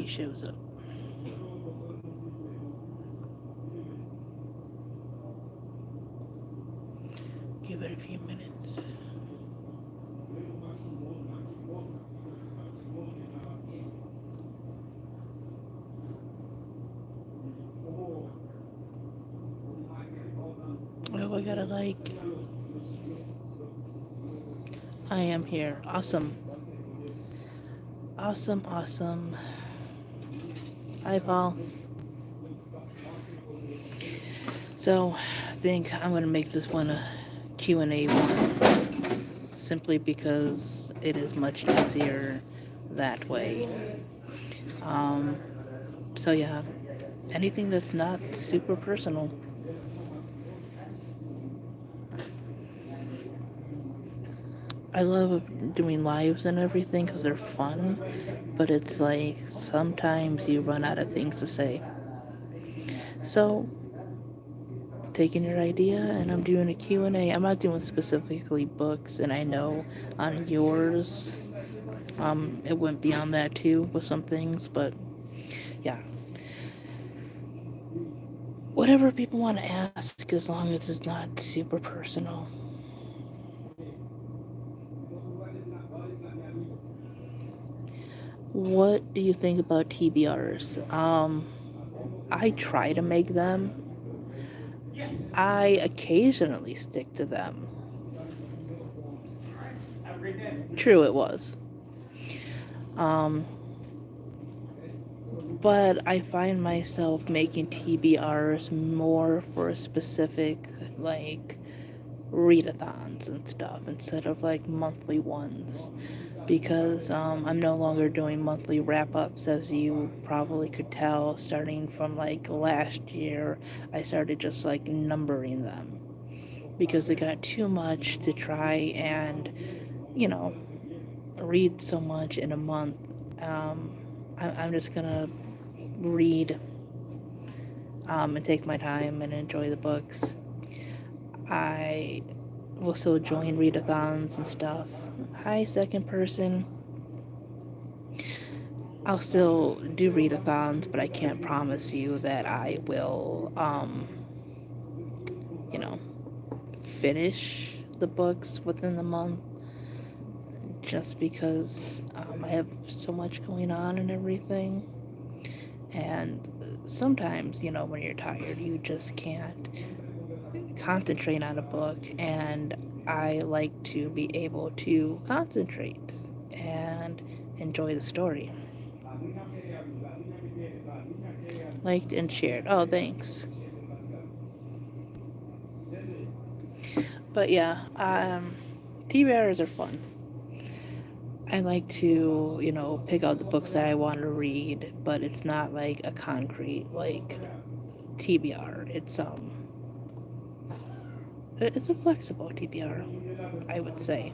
he shows up. Give it a few minutes. Oh, I gotta like. I am here. Awesome. Awesome, awesome. Hi, Paul. So, I think I'm gonna make this one a Q&A one, simply because it is much easier that way. Um, so yeah, anything that's not super personal. I love doing lives and everything because they're fun, but it's like sometimes you run out of things to say. So, taking your idea and I'm doing a Q&A. I'm not doing specifically books, and I know on yours, it went beyond that too with some things, but yeah. Whatever people want to ask, as long as it's not super personal. What do you think about TBRs? I try to make them. I occasionally stick to them. True, it was. Um, but I find myself making TBRs more for a specific, like, readathons and stuff instead of like monthly ones, because I'm no longer doing monthly wrap-ups, as you probably could tell. Starting from like last year, I started just like numbering them because it got too much to try and, you know, read so much in a month. I'm just gonna read and take my time and enjoy the books. I will still join readathons and stuff. Hi, second person. I'll still do readathons, but I can't promise you that I will, you know, finish the books within the month, just because I have so much going on and everything. And sometimes, when you're tired, you just can't concentrate on a book, and I like to be able to concentrate and enjoy the story. Liked and shared. Oh, thanks. But yeah, TBRs are fun. I like to, pick out the books that I want to read, but it's not like a concrete like TBR. It's a flexible TBR, I would say.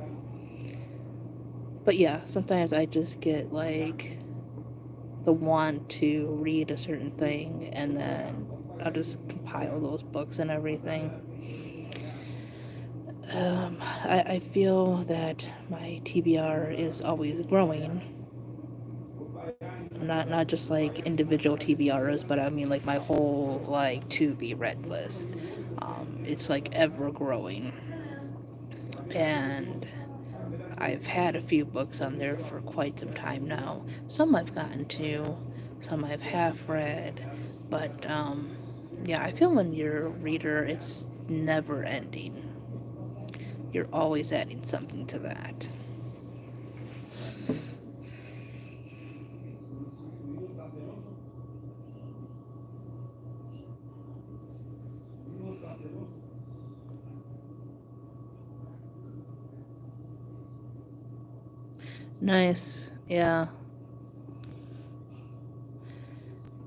But yeah, sometimes I just get like the want to read a certain thing, and then I'll just compile those books and everything. I feel that my TBR is always growing. Not just like individual TBRs, but I mean like my whole like to be read list. It's like ever growing, and I've had a few books on there for quite some time now. Some I've gotten to, some I've half read, but yeah, I feel when you're a reader, it's never ending. You're always adding something to that. Nice. Yeah.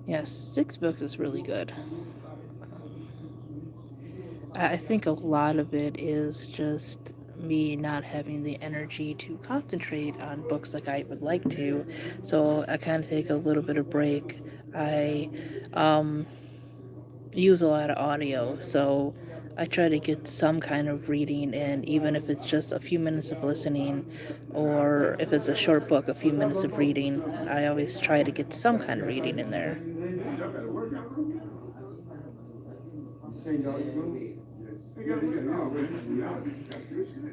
Yes, six books is really good. I think a lot of it is just me not having the energy to concentrate on books like I would like to. So I kind of take a little bit of break. I um, use a lot of audio. So I try to get some kind of reading in, even if it's just a few minutes of listening, or if it's a short book, a few minutes of reading. I always try to get some kind of reading in there.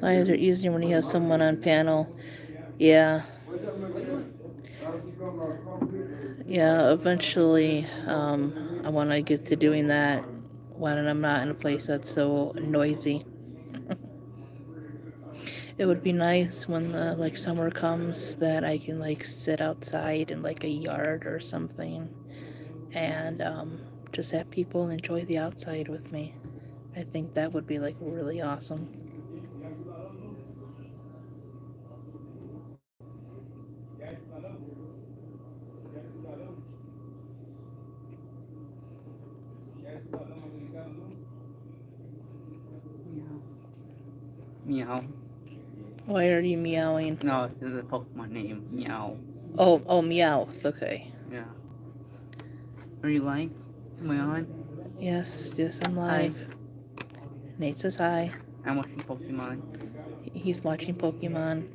Lives are easier when you have someone on panel. Yeah. Yeah, eventually, I want to get to doing that when I'm not in a place that's so noisy. It would be nice when the like summer comes that I can like sit outside in like a yard or something and just have people enjoy the outside with me. I think that would be like really awesome. Meow. Why are you meowing? No, this is a Pokemon name. Meow. Oh, meow. Okay. Yeah. Are you live? Am I on? Yes, I'm Hi. live. Nate says hi. I'm watching Pokemon. He's watching Pokemon.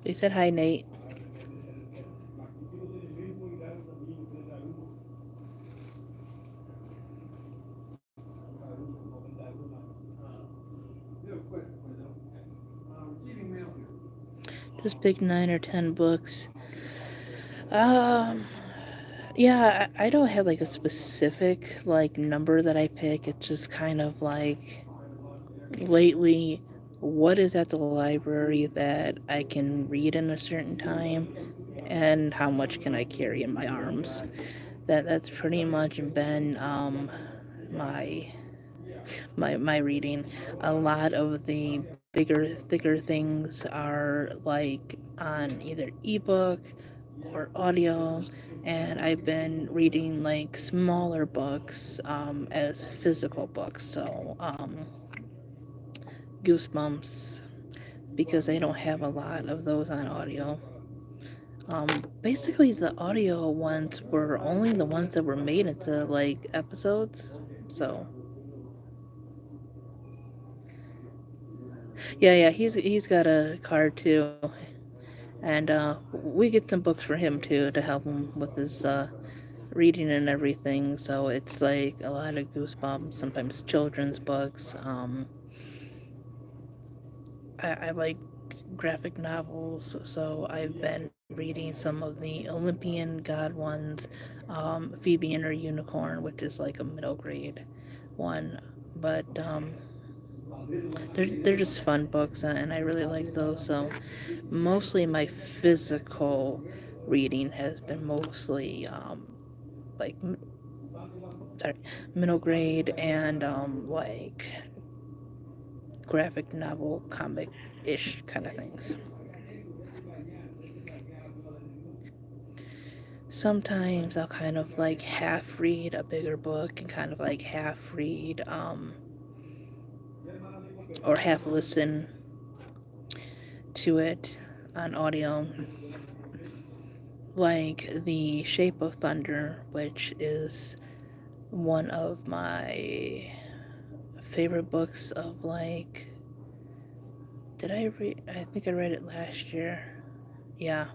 He said hi, Nate. Just pick 9 or 10 books. Um, yeah, I don't have like a specific like number that I pick. It's just kind of like lately, what is at the library that I can read in a certain time, and how much can I carry in my arms. That's pretty much been my my reading. A lot of the bigger, thicker things are like on either ebook or audio, and I've been reading like smaller books as physical books. So, Goosebumps, because I don't have a lot of those on audio. Basically, the audio ones were only the ones that were made into like episodes. So, yeah, he's got a card too, and we get some books for him too to help him with his reading and everything. So it's like a lot of Goosebumps, sometimes children's books. I like graphic novels, so I've been reading some of the Olympian God ones, Phoebe and Her Unicorn, which is like a middle grade one, but they're just fun books, and I really like those. So mostly my physical reading has been mostly like sorry, middle grade and like graphic novel, comic ish kind of things. Sometimes I'll kind of like half read a bigger book and kind of like half read or half listen to it on audio, like The Shape of Thunder, which is one of my favorite books of like, did I read, I think I read it last year. Yeah,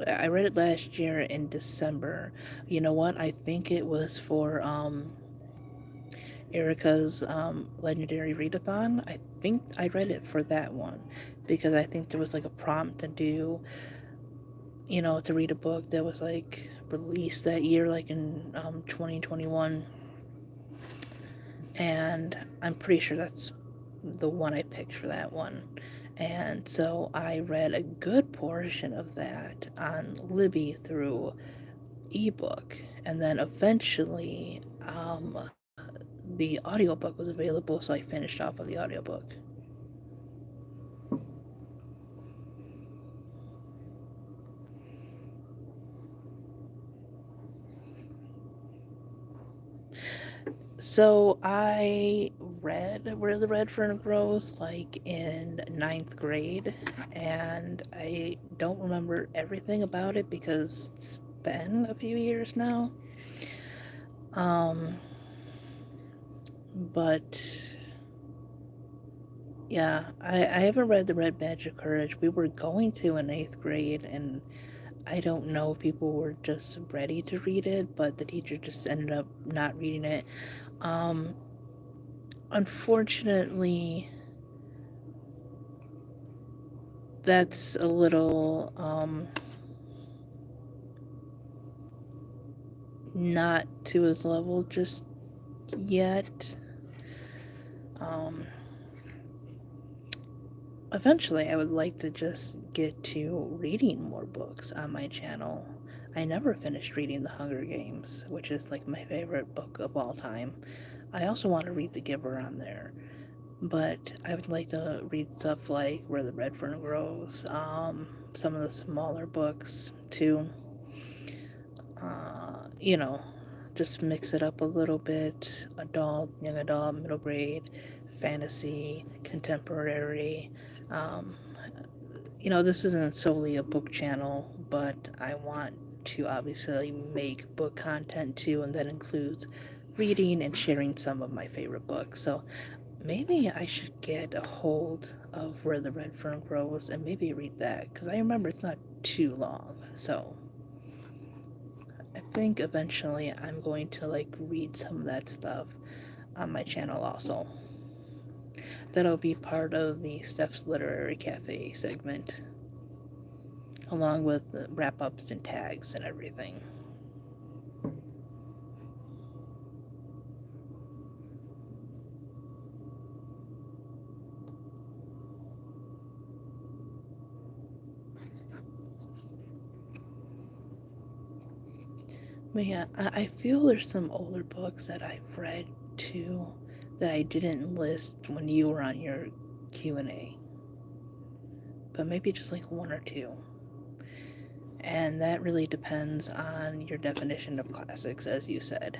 I read it last year in December. You know what? I think it was for Erica's legendary readathon. I think I read it for that one because I think there was like a prompt to do, to read a book that was like released that year, like in 2021. And I'm pretty sure that's the one I picked for that one. And so I read a good portion of that on Libby through ebook. And then eventually, the audiobook was available, so I finished off of the audiobook. So I read Where the Red Fern Grows like in ninth grade, and I don't remember everything about it because it's been a few years now. Um, but yeah, I haven't read The Red Badge of Courage. We were going to in eighth grade, and I don't know if people were just ready to read it, but the teacher just ended up not reading it. Um, Unfortunately, that's a little not to his level just yet. Um, Eventually, I would like to just get to reading more books on my channel. I never finished reading The Hunger Games, which is like my favorite book of all time. I also want to read The Giver on there, but I would like to read stuff like Where the Red Fern Grows, some of the smaller books too. You know, just mix it up a little bit: adult, young adult, middle grade, fantasy, contemporary. Um, this isn't solely a book channel, but I want to obviously make book content too, and that includes reading and sharing some of my favorite books. So maybe I should get a hold of Where the Red Fern Grows and maybe read that, because I remember it's not too long. So I think eventually I'm going to like read some of that stuff on my channel also. That'll be part of the Steph's Literary Cafe segment, along with the wrap ups and tags and everything. But yeah, I feel there's some older books that I've read too that I didn't list when you were on your Q&A. But maybe just like one or two. And that really depends on your definition of classics, as you said.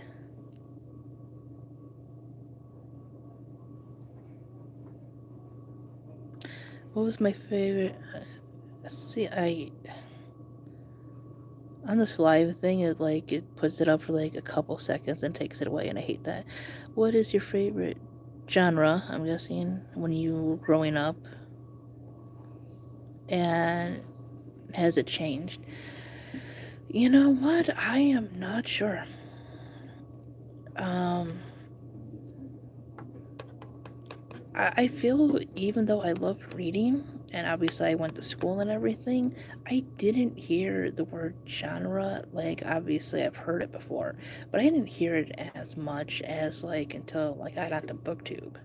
What was my favorite? See, on this live thing, it puts it up for like a couple seconds and takes it away, and I hate that. What is your favorite genre? I'm guessing when you were growing up, and has it changed? You know what? I am not sure. Um, I feel even though I loved reading, and obviously I went to school and everything, I didn't hear the word genre. Like, obviously I've heard it before, but I didn't hear it as much as like until like I got to BookTube.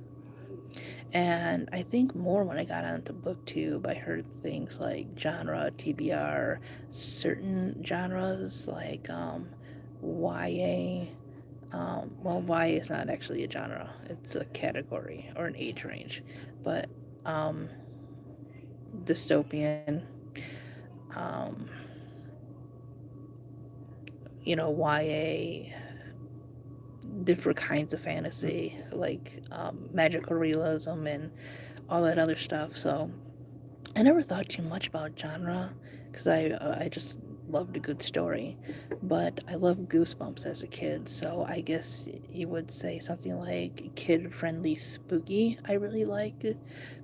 And I think more when I got onto BookTube, I heard things like genre, TBR, certain genres like YA. Well, YA is not actually a genre, it's a category or an age range, but um, dystopian, um, YA, different kinds of fantasy, like magical realism and all that other stuff. So I never thought too much about genre because I just loved a good story, but I loved Goosebumps as a kid, so I guess you would say something like kid-friendly spooky I really liked,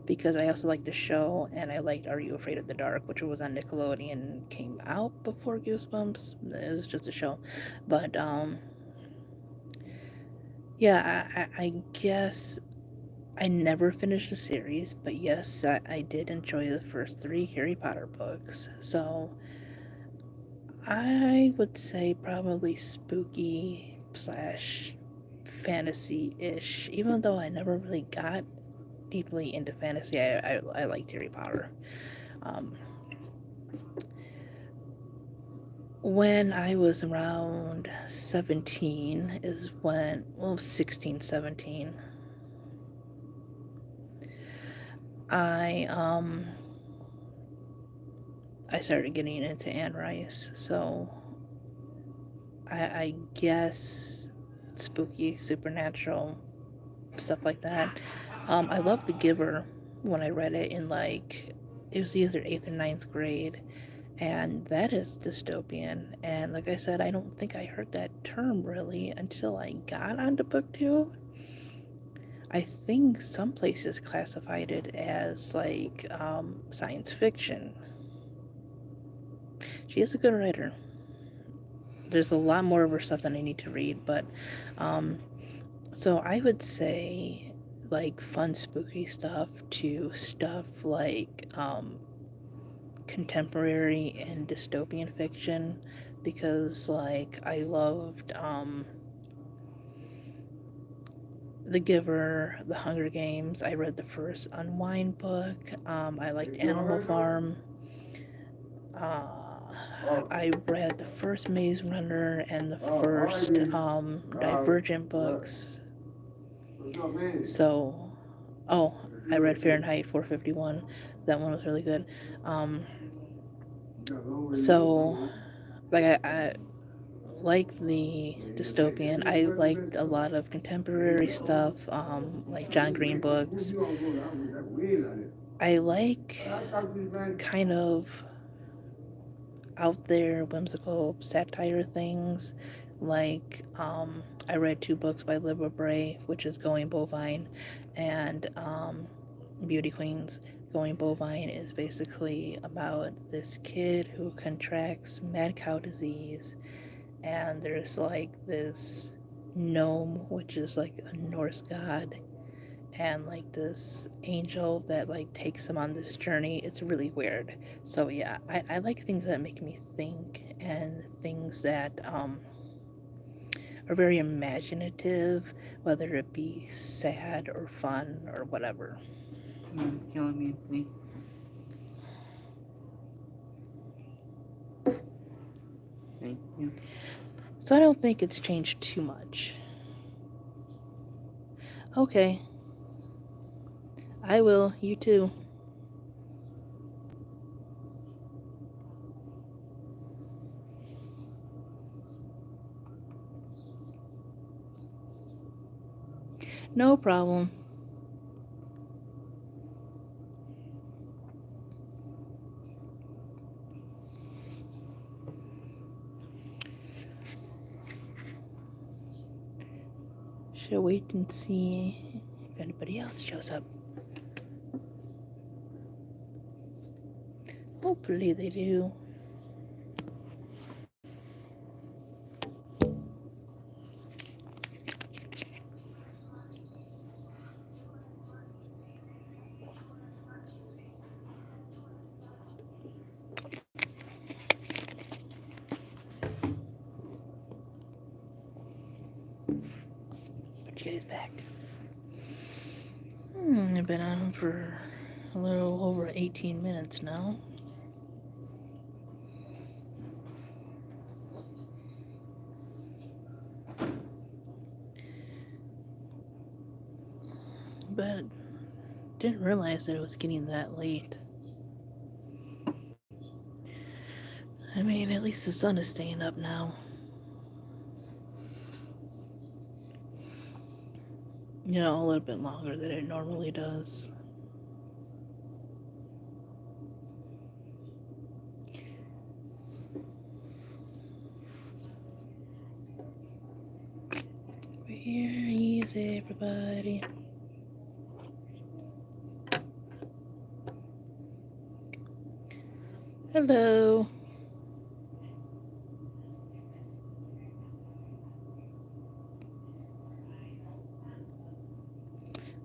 because I also liked the show, and I liked Are You Afraid of the Dark, which was on Nickelodeon, came out before Goosebumps. It was just a show, but yeah, I guess I never finished the series, but yes, I did enjoy the first three Harry Potter books. So I would say probably spooky slash fantasy-ish. Even though I never really got deeply into fantasy, I liked Harry Potter. Um, when I was around 17 is when, well, 16, 17, I I started getting into Anne Rice, so I guess spooky, supernatural stuff like that. I love The Giver when I read it in like, it was either 8th or ninth grade, and that is dystopian. And like I said, I don't think I heard that term really until I got onto book two. I think some places classified it as like science fiction. She is a good writer. There's a lot more of her stuff that I need to read, but so I would say like fun spooky stuff to stuff like contemporary and dystopian fiction, because like I loved The Giver, The Hunger Games. I read the first Unwind book. I liked Animal Farm. I read the first Maze Runner and the first Divergent books. So, oh, I read Fahrenheit 451. That one was really good. So, like I like the dystopian. I liked a lot of contemporary stuff, like John Green books. I like kind of out there, whimsical satire things. Like, I read 2 books by Libba Bray, which is Going Bovine, and Beauty Queens. Going Bovine is basically about this kid who contracts mad cow disease, and there's like this gnome, which is like a Norse god, and like this angel that like takes him on this journey. It's really weird. So yeah, I like things that make me think, and things that are very imaginative, whether it be sad or fun or whatever. Killing me, Anthony. Thank you. So I don't think it's changed too much. Okay. I will. You too. No problem. Should wait and see if anybody else shows up. Hopefully they do. Put you guys back. I've been on for a little over 18 minutes now. But didn't realize that it was getting that late. I mean, at least the sun is staying up now. You know, a little bit longer than it normally does. Where is everybody? Hello.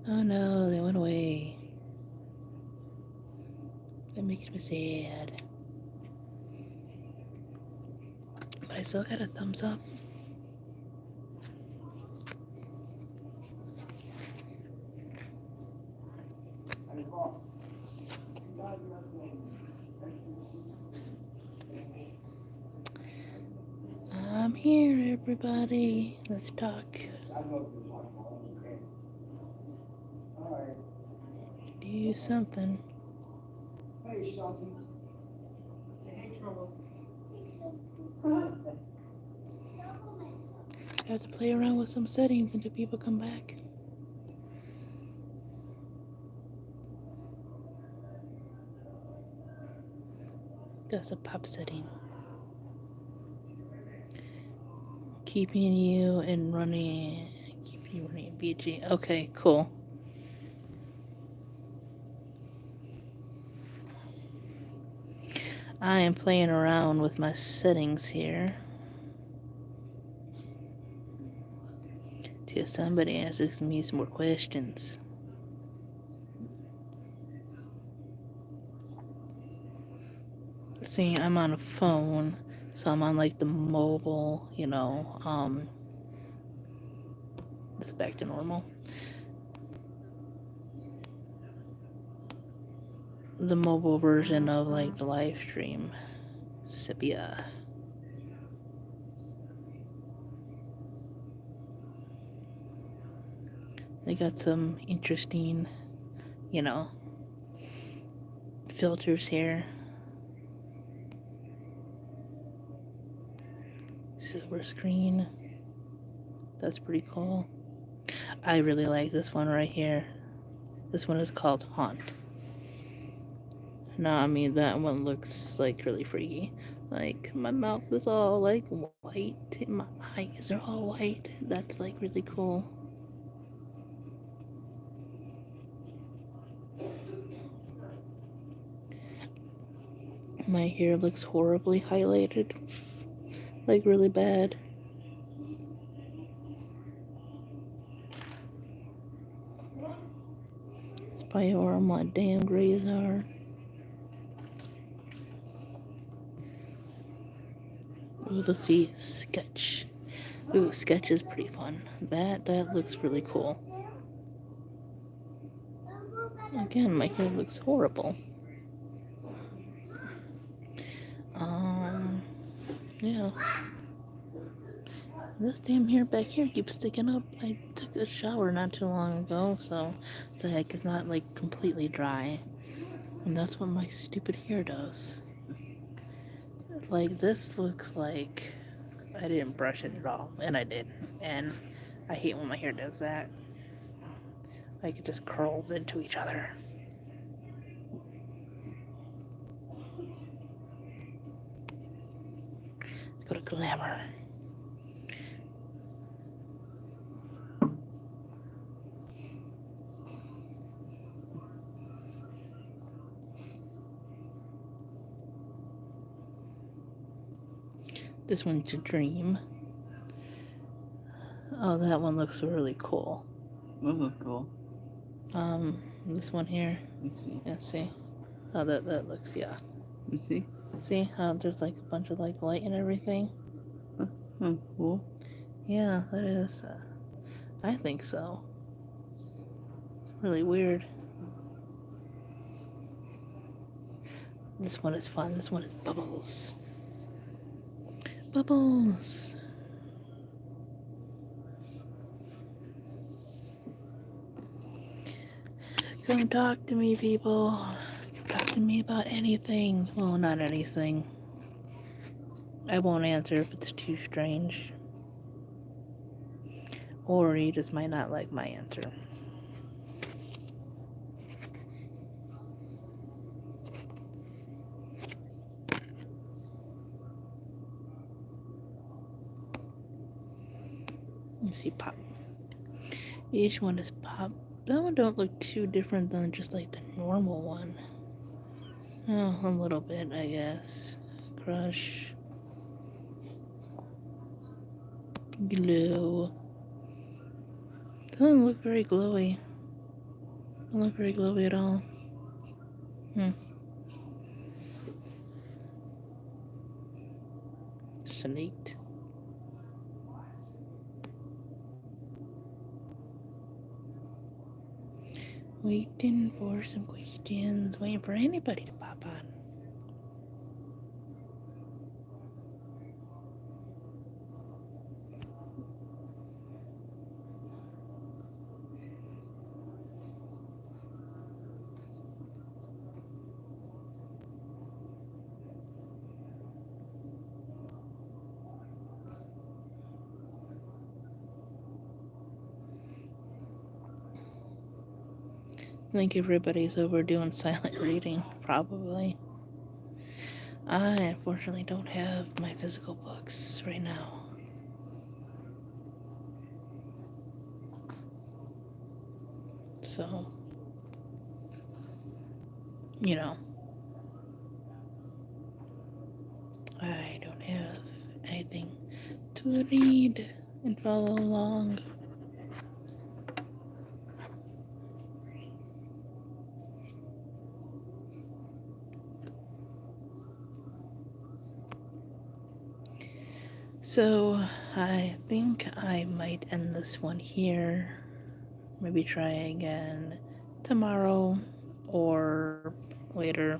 Oh no, they went away. That makes me sad. But I still got a thumbs up. I'm here, everybody. Let's talk. Do something. Hey, Shelby. Hey, Trouble. have to play around with some settings until people come back. That's a pop setting. Keeping you running BG. Okay, cool. I am playing around with my settings here. Till somebody asks me some more questions. See, I'm on a phone, so I'm on like the mobile, it's back to normal. The mobile version of like the live stream. Sepia. They got some interesting, filters here. Silver screen. That's pretty cool. I really like this one right here. This one is called Haunt. No, I mean that one looks like really freaky. Like my mouth is all like white, my eyes are all white. That's like really cool. My hair looks horribly highlighted. Like really bad. It's probably where my damn grays are. Ooh, let's see, Sketch. Ooh, Sketch is pretty fun. That looks really cool. Again, my hair looks horrible. Yeah. This damn hair back here keeps sticking up. I took a shower not too long ago, so it's like it's not like completely dry. And that's what my stupid hair does. Like this looks like I didn't brush it at all, and I did. And I hate when my hair does that. Like it just curls into each other. Let's go to Glamour. This one's a Dream. Oh, that one looks really cool. That looks cool. This one here. Let's see. Yeah, see? Oh, that looks, yeah. You see? See how there's like a bunch of like light and everything? Oh, cool. Yeah, that is. I think so. Really weird. This one is fun. This one is Bubbles. Bubbles. Come talk to me, people. Come talk to me about anything. Well, not anything. I won't answer if it's too strange. Or you just might not like my answer. Let's see, Pop. Each one is Pop. That one don't look too different than just like the normal one. Oh, a little bit, I guess. Crush. Glow. Doesn't look very glowy. Doesn't look very glowy at all. Snaked. Waiting for some questions. Waiting for anybody to pop on. think everybody's overdoing silent reading, probably. I unfortunately don't have my physical books right now. So, you know, I don't have anything to read and follow along. So, I think I might end this one here. Maybe try again tomorrow or later.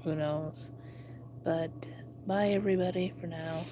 Who knows? But bye, everybody, for now.